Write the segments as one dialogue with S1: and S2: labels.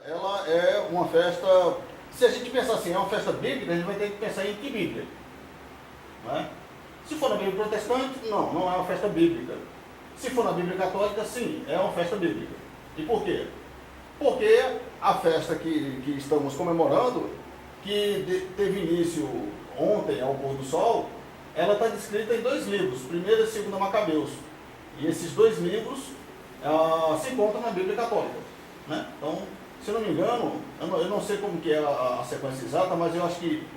S1: Ela é uma festa, se a gente pensar assim, é uma festa bíblica, a gente vai ter que pensar em que Bíblia? Não é? Se for na Bíblia protestante, não, não é uma festa bíblica. Se for na Bíblia católica, sim, é uma festa bíblica. E por quê? Porque a festa que estamos comemorando, que teve início ontem ao pôr do sol, ela está descrita em 2 livros, 1º e 2º Macabeus. E esses 2 livros se encontram na Bíblia católica. Né? Então, se eu não me engano, eu não sei como que é a sequência exata, mas eu acho que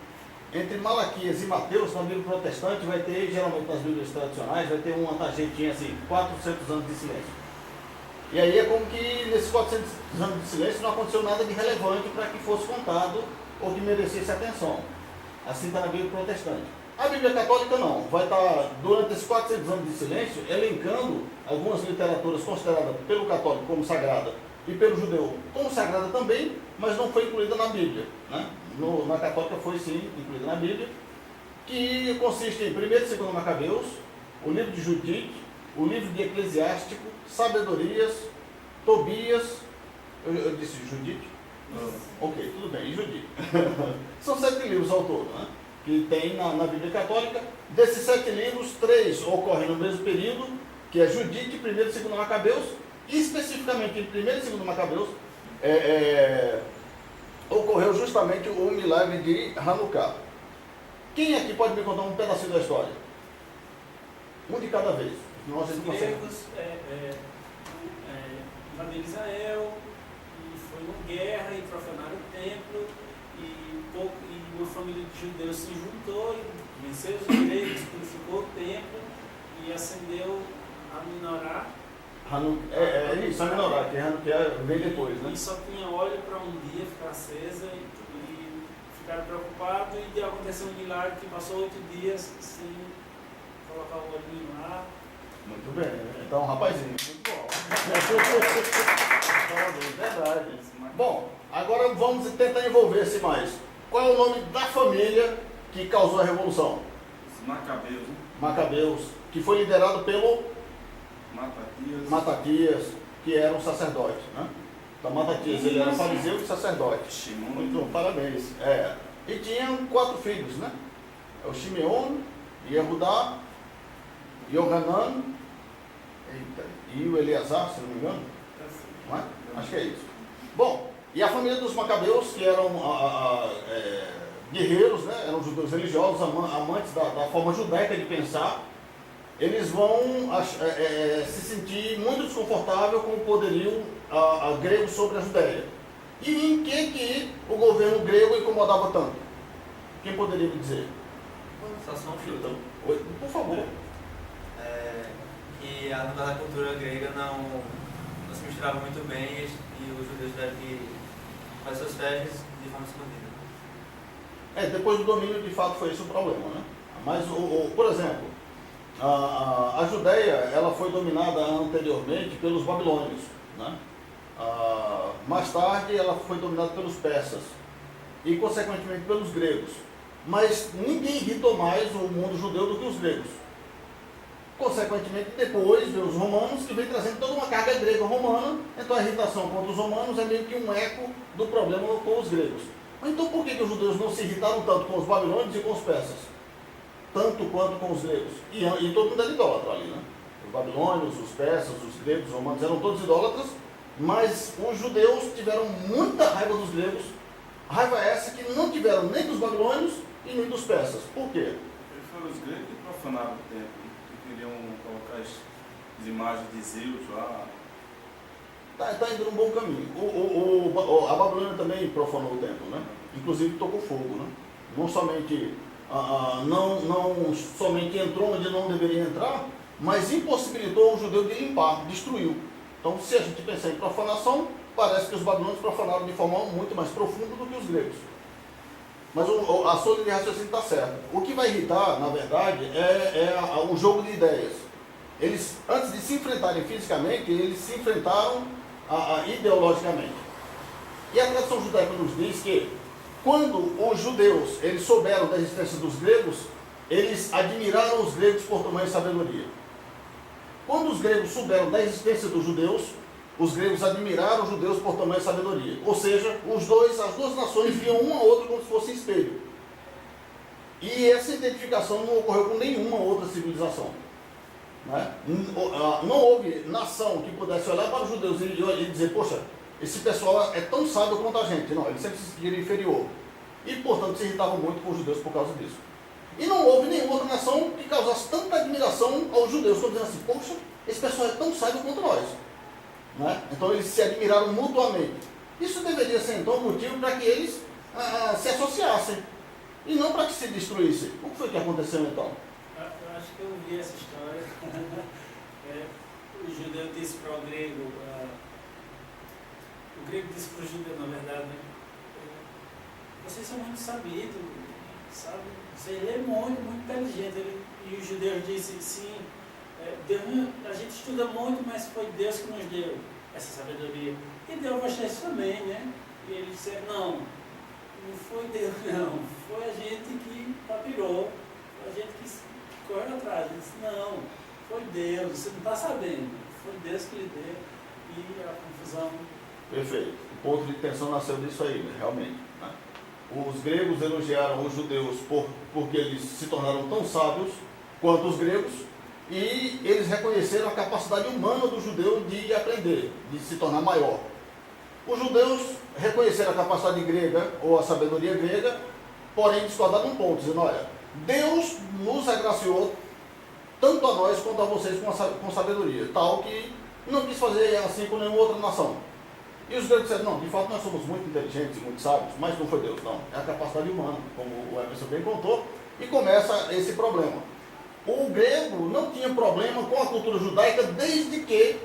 S1: entre Malaquias e Mateus, na Bíblia protestante, vai ter, geralmente nas Bíblias tradicionais, vai ter uma tarjetinha assim, 400 anos de silêncio. E aí é como que nesses 400 anos de silêncio não aconteceu nada de relevante para que fosse contado ou que merecesse atenção. Assim está na Bíblia protestante. A Bíblia católica não, vai estar durante esses 400 anos de silêncio elencando algumas literaturas consideradas pelo católico como sagrada e pelo judeu como sagrada também, mas não foi incluída na Bíblia. Né? Na católica foi sim incluída na Bíblia, que consiste em 1º e 2º Macabeus, o livro de Judite, o livro de Eclesiástico, Sabedorias, Tobias, eu disse Judite? Ok, tudo bem, Judite. São 7 livros ao todo, né? Que tem na Bíblia católica. Desses 7 livros, 3 ocorrem no mesmo período, que é Judite, 1º e 2º Macabeus, e especificamente em 1º e 2º Macabeus, ocorreu justamente o milagre de Hanukkah. Quem aqui pode me contar um pedacinho da história? Um de cada vez.
S2: Os gregos invadiram Israel, e foram em guerra e profanaram o templo, e uma família de judeus se juntou, e venceu os gregos, purificou o templo e acendeu a menorá.
S1: Isso, a menorá, que Hanukkah vem depois, né?
S2: E só tinha óleo para um dia ficar acesa, e ficaram preocupados, e aconteceu um milagre que passou 8 dias sem colocar o olhinho lá.
S1: Muito bem, então rapazinho, muito bom. Verdade. Bom, agora vamos tentar envolver-se mais. Qual é o nome da família que causou a revolução?
S3: Os Macabeus, né?
S1: Macabeus, que foi liderado pelo Matatias, que era um sacerdote, né? Então Matatias, ele era fariseu e sacerdote. Muito bom, parabéns. E tinham 4 filhos, né? O Shimeon, Yehudá, Yohanan e o Eleazar, se não me engano. Não é? Acho que é isso. Bom, e a família dos Macabeus, que eram guerreiros, né? Eram judeus religiosos, amantes da forma judaica de pensar, eles vão se sentir muito desconfortável com o poderio grego sobre a Judéia. E em que o governo grego incomodava tanto? Quem poderia me dizer?
S4: Só um chute.
S1: Por favor.
S4: Que na cultura grega não se misturava muito bem, e os judeus tiveram que fazer suas festas de forma escondida.
S1: Depois do domínio, de fato, foi esse o problema, né? Mas, por exemplo, a Judéia, ela foi dominada anteriormente pelos babilônios, né? Mais tarde, ela foi dominada pelos persas e, consequentemente, pelos gregos. Mas ninguém irritou mais o mundo judeu do que os gregos. Consequentemente, depois veio os romanos, que vem trazendo toda uma carga grega-romana. Então a irritação contra os romanos é meio que um eco do problema com os gregos. Mas então por que os judeus não se irritaram tanto com os babilônios e com os persas? Tanto quanto com os gregos. E todo mundo era idólatra ali, né? Os babilônios, os persas, os gregos, os romanos eram todos idólatras, mas os judeus tiveram muita raiva dos gregos. Raiva essa que não tiveram nem dos babilônios e nem dos persas. Por quê?
S3: Eles foram os gregos que profanaram o templo, que queriam colocar as imagens de Zeus lá.
S1: Está indo num bom caminho. A Babilônia também profanou o templo, né? Inclusive tocou fogo, né? Não somente, não somente entrou onde não deveria entrar, mas impossibilitou o judeu de limpar, destruiu. Então, se a gente pensar em profanação, parece que os babilônios profanaram de forma muito mais profunda do que os gregos. Mas a sua linha de raciocínio está certa. O que vai irritar, na verdade, é o jogo de ideias. Eles, antes de se enfrentarem fisicamente, eles se enfrentaram ideologicamente. E a tradição judaica nos diz que, quando os judeus eles souberam da existência dos gregos, eles admiraram os gregos por tamanha sabedoria. Quando os gregos souberam da existência dos judeus, os gregos admiraram os judeus por tamanha sabedoria. Ou seja, as duas nações viam uma a outra como se fosse espelho. E essa identificação não ocorreu com nenhuma outra civilização. Né? Não houve nação que pudesse olhar para os judeus e dizer, poxa, esse pessoal é tão sábio quanto a gente. Não, eles sempre se sentiram inferior. E, portanto, se irritavam muito com os judeus por causa disso. E não houve nenhuma outra nação que causasse tanta admiração aos judeus. Estou dizendo assim, poxa, esse pessoal é tão sábio quanto nós. Né? Então eles se admiraram mutuamente. Isso deveria ser então um motivo para que eles se associassem e não para que se destruíssem. O que foi que aconteceu então?
S2: Eu acho que eu ouvi essa história. O judeu disse para o grego disse para o judeu, na verdade, né? Vocês são muito sabidos, sabe? Você é muito, muito inteligente. E os judeus disseram, sim, Deus, a gente estuda muito, mas foi Deus que nos deu essa sabedoria. E deu a vocês também, né? E eles disseram, não foi Deus não, foi a gente que papirou, foi a gente que correu atrás. Ele disse, não, foi Deus, você não está sabendo, foi Deus que lhe deu. E a confusão...
S1: Perfeito. O ponto de tensão nasceu disso aí, né? Realmente. Né? Os gregos elogiaram os judeus porque eles se tornaram tão sábios quanto os gregos, e eles reconheceram a capacidade humana do judeu de aprender, de se tornar maior. Os judeus reconheceram a capacidade grega, ou a sabedoria grega, porém discordaram num ponto, dizendo, olha, Deus nos agraciou tanto a nós quanto a vocês com sabedoria, tal que não quis fazer assim com nenhuma outra nação. E os gregos disseram, não, de fato nós somos muito inteligentes e muito sábios, mas não foi Deus, não. É a capacidade humana, como o Emerson bem contou, e começa esse problema. O grego não tinha problema com a cultura judaica desde que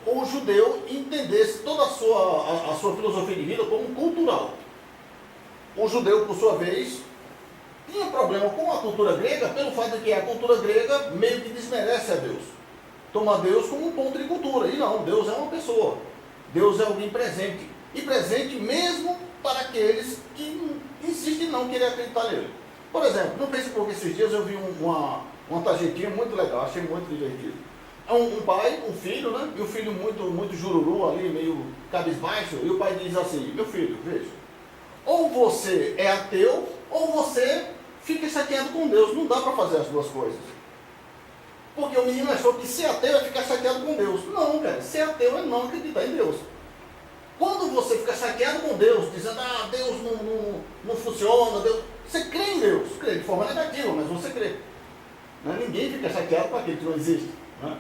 S1: o judeu entendesse toda a sua filosofia de vida como cultural. O judeu, por sua vez, tinha problema com a cultura grega pelo fato de que a cultura grega meio que desmerece a Deus. Toma Deus como um ponto de cultura. E não, Deus é uma pessoa. Deus é alguém presente. E presente mesmo para aqueles que insistem em não querer acreditar nele. Por exemplo, no Facebook esses dias eu vi uma tarjetinha muito legal, achei muito divertido. É um pai, um filho, né? E o filho muito jururu ali, meio cabisbaixo, e o pai diz assim, meu filho, veja, ou você é ateu, ou você fica chateado com Deus, não dá para fazer as duas coisas. Porque o menino achou que ser ateu é ficar chateado com Deus. Não, cara, ser ateu é não acreditar em Deus. Quando você fica chateado com Deus, dizendo, Deus não funciona, Deus... Você crê em Deus, crê de forma negativa, mas você crê. Né? Ninguém fica chateado com aquilo que não existe. Né?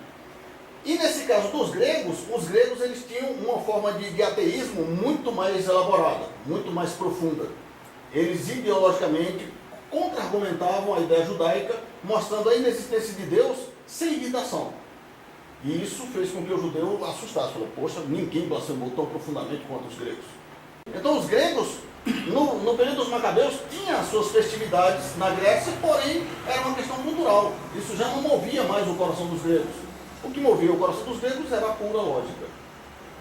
S1: E nesse caso dos gregos, os gregos eles tinham uma forma de ateísmo muito mais elaborada, muito mais profunda. Eles ideologicamente contra-argumentavam a ideia judaica, mostrando a inexistência de Deus sem irritação. E isso fez com que o judeu assustasse. Falou, poxa, ninguém blasfemou tão profundamente quanto os gregos. Então os gregos, no período dos Macabeus, tinham as suas festividades na Grécia, porém era uma questão cultural. Isso já não movia mais o coração dos gregos. O que movia o coração dos gregos era a pura lógica.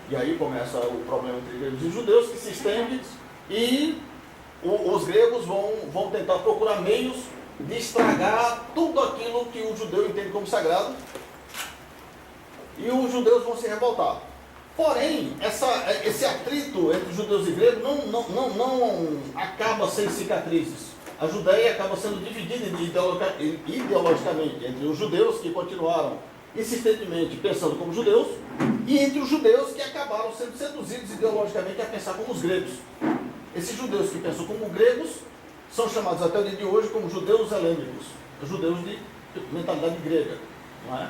S1: E aí começa o problema entre gregos e judeus, que se estende, e os gregos vão tentar procurar meios de estragar tudo aquilo que o judeu entende como sagrado, e os judeus vão se revoltar. Porém, esse atrito entre judeus e gregos não acaba sem cicatrizes. A Judéia acaba sendo dividida ideologicamente entre os judeus, que continuaram insistentemente pensando como judeus, e entre os judeus que acabaram sendo seduzidos ideologicamente a pensar como os gregos. Esses judeus que pensam como gregos são chamados até o dia de hoje como judeus helênicos, judeus de mentalidade grega. Não é?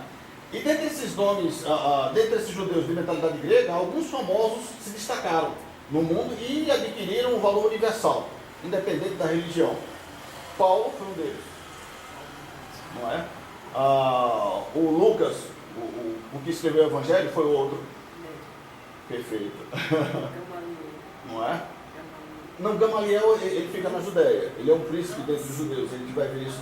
S1: E dentre esses nomes, dentre esses judeus de mentalidade grega, alguns famosos se destacaram no mundo e adquiriram um valor universal, independente da religião. Paulo foi um deles, não é? O Lucas, o que escreveu o Evangelho, foi outro. Perfeito. Não é? Não, Gamaliel, ele fica na Judéia. Ele é um príncipe dentre os judeus. A gente vai ver isso.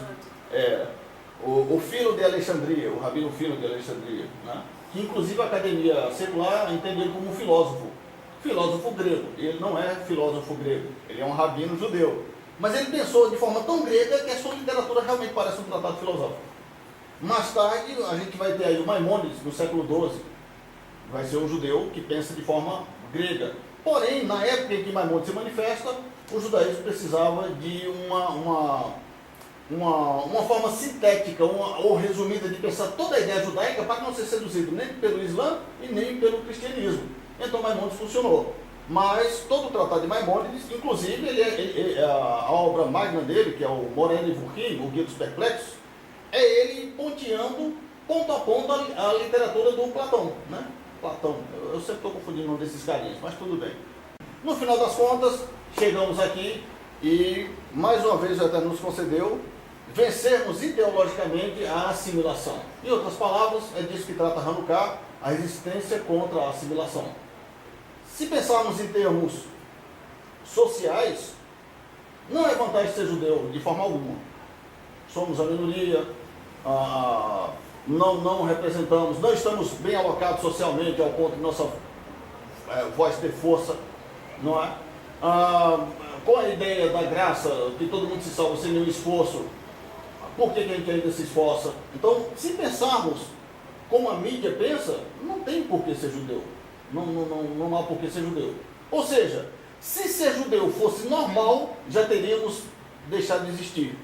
S1: O filho de Alexandria, o rabino filho de Alexandria, né? Que inclusive a academia secular entende ele como um filósofo grego. Ele não é filósofo grego, ele é um rabino judeu. Mas ele pensou de forma tão grega que a sua literatura realmente parece um tratado filosófico. Mais tarde, a gente vai ter aí o Maimônides, no século XII. Vai ser um judeu que pensa de forma grega. Porém, na época em que Maimônides se manifesta, o judaísmo precisava de uma forma sintética ou resumida de pensar toda a ideia judaica para não ser seduzido nem pelo Islã e nem pelo cristianismo. Então Maimônides funcionou. Mas todo o tratado de Maimônides, inclusive a obra magna dele, que é o Morena e Vurquim, o Guia dos Perplexos, é ele ponteando ponto a ponto a literatura do Platão, né? Platão, eu sempre estou confundindo o nome desses carinhas, mas tudo bem. No final das contas, chegamos aqui e mais uma vez o Eterno nos concedeu vencermos ideologicamente a assimilação. Em outras palavras, é disso que trata Hanukkah, a resistência contra a assimilação. Se pensarmos em termos sociais, não é vantagem ser judeu de forma alguma. Somos a minoria, não representamos, não estamos bem alocados socialmente ao ponto de nossa voz ter força, não é? Com a ideia da graça, que todo mundo se salva sem nenhum esforço, por que a gente ainda se esforça? Então, se pensarmos como a mídia pensa, não tem por que ser judeu. Não há por que ser judeu. Ou seja, se ser judeu fosse normal, já teríamos deixado de existir.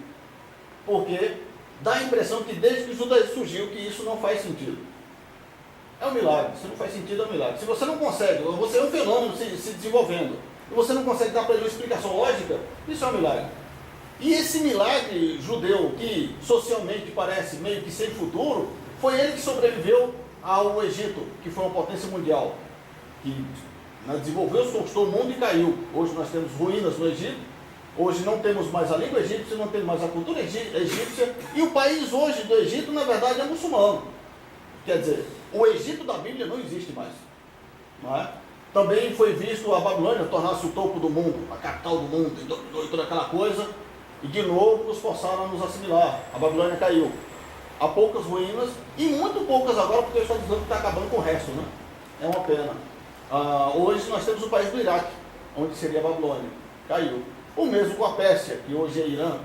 S1: Porque dá a impressão que desde que o judaísmo surgiu, que isso não faz sentido. É um milagre. Se não faz sentido, é um milagre. Se você não consegue, você é um fenômeno se desenvolvendo, e você não consegue dar para ele uma explicação lógica, isso é um milagre. E esse milagre judeu, que socialmente parece meio que sem futuro, foi ele que sobreviveu ao Egito, que foi uma potência mundial, que desenvolveu-se, conquistou o mundo e caiu. Hoje nós temos ruínas no Egito, hoje não temos mais a língua egípcia, não temos mais a cultura egípcia, e o país hoje do Egito, na verdade, é muçulmano. Quer dizer, o Egito da Bíblia não existe mais. Não é? Também foi visto a Babilônia tornar-se o topo do mundo, a capital do mundo, e toda aquela coisa, e de novo nos forçaram a nos assimilar. A Babilônia caiu. Há poucas ruínas, e muito poucas agora, porque eles estão dizendo que está acabando com o resto, né? É uma pena. Hoje nós temos o país do Iraque, onde seria a Babilônia. Caiu. O mesmo com a Pérsia, que hoje é Irã.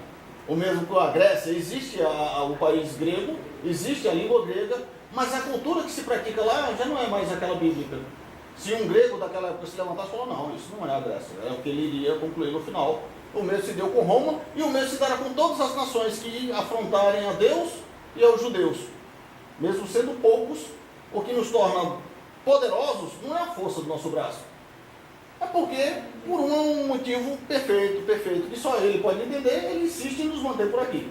S1: O mesmo com a Grécia. Existe o país grego, existe a língua grega, mas a cultura que se pratica lá já não é mais aquela bíblica. Se um grego daquela época se levantasse e falou, não, isso não é a Grécia, é o que ele iria concluir no final. O mesmo se deu com Roma, e o mesmo se dará com todas as nações que afrontarem a Deus e aos judeus. Mesmo sendo poucos, o que nos torna poderosos não é a força do nosso braço. É porque, por um motivo perfeito, que só ele pode entender, ele insiste em nos manter por aqui.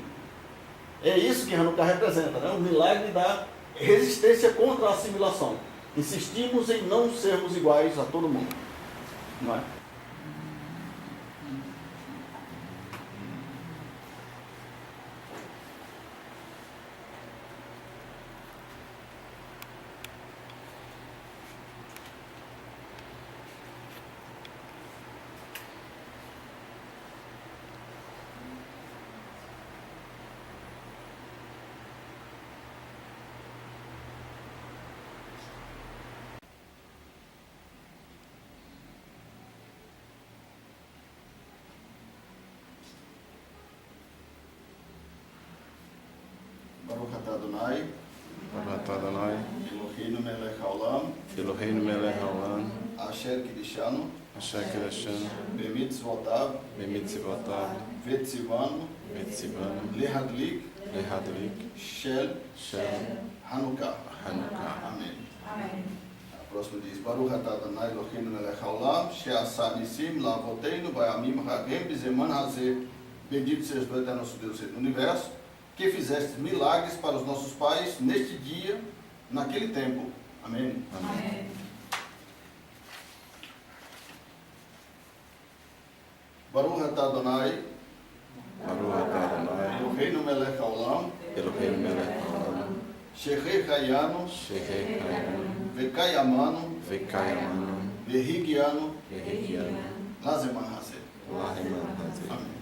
S1: É isso que Hanukkah representa, né? O milagre da resistência contra a assimilação. Insistimos em não sermos iguais a todo mundo. Não é? Baruch atah Adonai,
S3: Baruch atah Adonai,
S1: Eloheinu melech haolam,
S3: Eloheinu melech haolam,
S1: asher kiddushanu,
S3: asher kiddushanu,
S1: bemitzvotav,
S3: bemitzvotav,
S1: vetzivanu, lehadlik, shel Hanukkah.
S3: Hanukkah.
S1: Amém. A próxima diz, Baruch atah Adonai Eloheinu melech haolam, she'asa nisim la'avoteinu bayamim hagem bizeman hazeh. Bendito seja o Eterno nosso Deus do universo, que fizeste milagres para os nossos pais neste dia naquele tempo. Amém?
S3: Amém.
S1: Baruch atah Adonai,
S3: Baruch atah Adonai,
S1: Eloheinu melech haolam,
S3: Eloheinu melech haolam,
S1: שהחיינו
S3: שהחיינו
S1: וקיימנו
S3: וקיימנו
S1: והגיענו
S3: והגיענו
S1: לזמן הזה.
S3: לזמן הזה.
S1: אמן.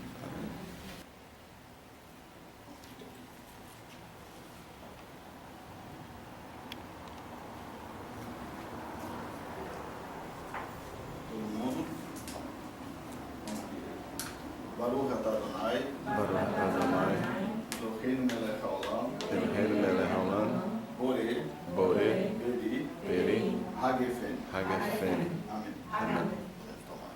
S1: Todo mundo. Baruch atah Adonai,
S3: Baruch atah Adonai,
S1: Eloheinu melech haolam,
S3: Eloheinu melech haolam,
S1: Borei,
S3: Borei,
S1: Beri,
S3: Beri,
S1: Hagefen.
S3: Hagefen.
S1: Amém.
S3: Amém.
S1: Deve tomar.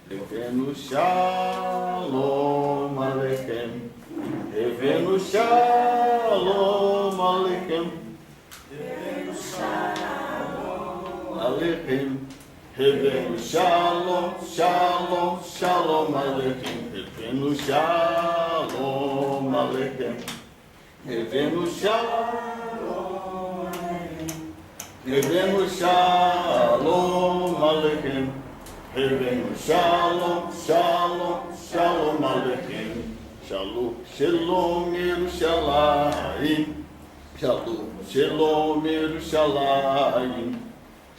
S1: Revenu Shalom Aleichem. Revenu Shalom Aleichem. Revenu Shalom Aleichem. Revenu Shalom, Shalom, Shalom Aleichem. Revenu Shalom Aleichem. Revenu Shalom Aleichem. Revenu Shalom Aleichem. Revenu Shalom, Shalom, Shalom Aleichem. Shalom, Shalom Yerushalayim. Shalom, Shalom Yerushalayim.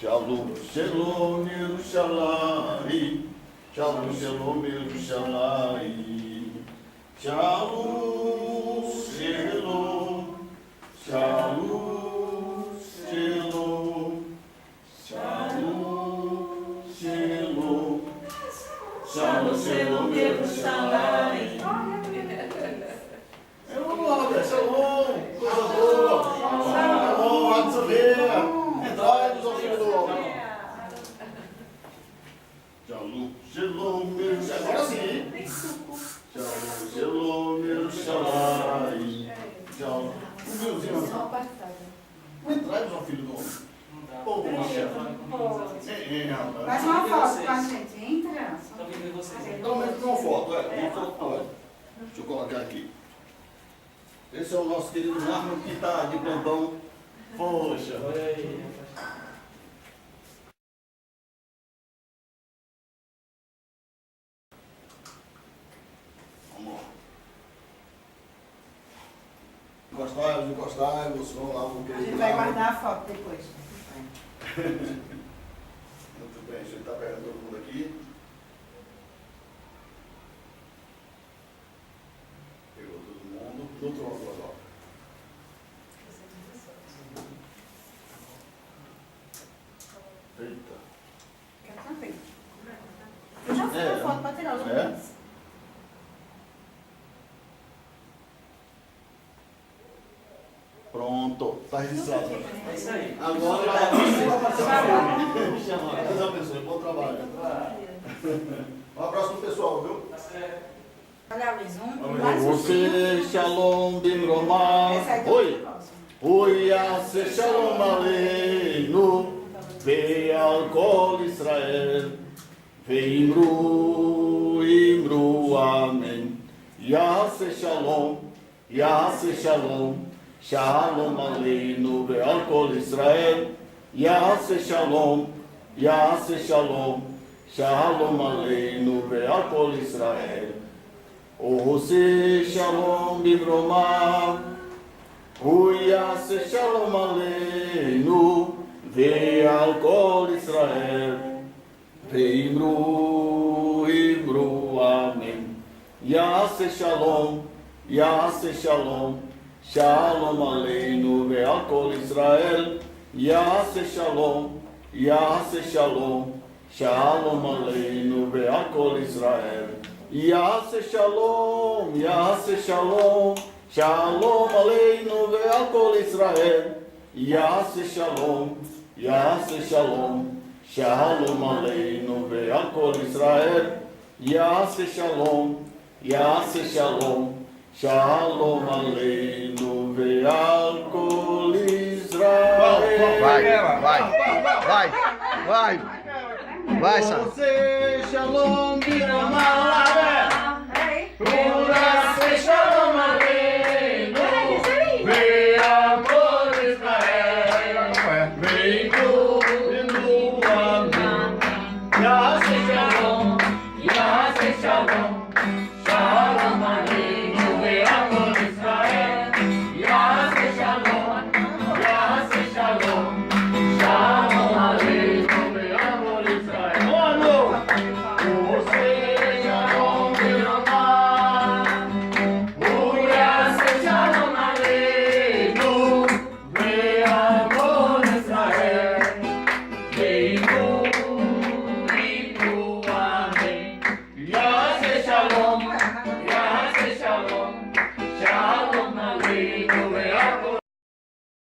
S1: Shalom, Shalom Yerushalayim. Shalom, Shalom Yerushalayim. Shalom, Shalom. Shalom, Shalom. Shalom, Shalom. Shalom, Shalom Yerushalayim. Shalom, coisa boa. Shalom, Hatzaveia. Entrai-nos ao filho do homem. Shalom, Shalom Yerushalayim. Agora sim. Shalom, Shalom Yerushalayim. Shalom. Um vinhozinho. Entrai-nos ao filho do homem. Ô,
S5: Faz uma foto com a gente, entra.
S2: Tá vendo vocês?
S1: Pelo menos uma foto, uma foto pode. Deixa eu colocar aqui. Esse é o nosso querido Marlon que está de plantão. Poxa.
S2: Olha aí.
S1: Vamos lá. Encostai-vos, encostai-vos. Vamos lá, vamos
S5: A
S1: querido
S5: gente vai
S1: Marlon.
S5: guardar a foto depois.
S1: Muito bem, deixa eu estar pegando todo mundo aqui. Pegou todo mundo. Do outro lado, ó. Eita.
S5: Quero também. Eu já fiz a foto para tirar os
S1: É?
S5: documentos.
S1: Pronto, está registrado.
S2: É isso aí.
S1: Agora, me chama. Deus abençoe, bom trabalho. Um abraço pro pessoal, viu?
S2: Tá certo.
S5: Olha, Luiz, mais um.
S1: Você, Shalom Bimromá.
S5: Essa aí tá
S1: Oi.
S5: próxima.
S1: Oi, Ase Shalom Aleinu. Ve'al Kol Israel. Ve'imru, Imru, Amém. Yase Shalom, Yase Shalom. Shalom Aleinu ve'al Kol Israel. Yase Shalom, Yase Shalom. Shalom Aleinu ve'al Kol Israel. Ose Shalom Bivroma. Yase Shalom Aleinu ve'al Kol Israel. Ve'imru, Imru, Amém. Yase Shalom, Yase Shalom. Shalom Aleinu ve'al Kol Israel. Yase Shalom, Yase Shalom. Shalom Aleinu ve'al Kol Israel. Yase Shalom, Yase Shalom. Shalom Aleinu ve'al Kol Israel. Yase Shalom, Yase Shalom. Shalom Aleinu ve'al Kol Israel. Yase Shalom, Yase Shalom. Shalom Aleinu ve'al Kol Israel.
S6: Vai, Sá.
S1: Você, Shalom Biramalavé.
S5: Peraí.
S1: Fechou!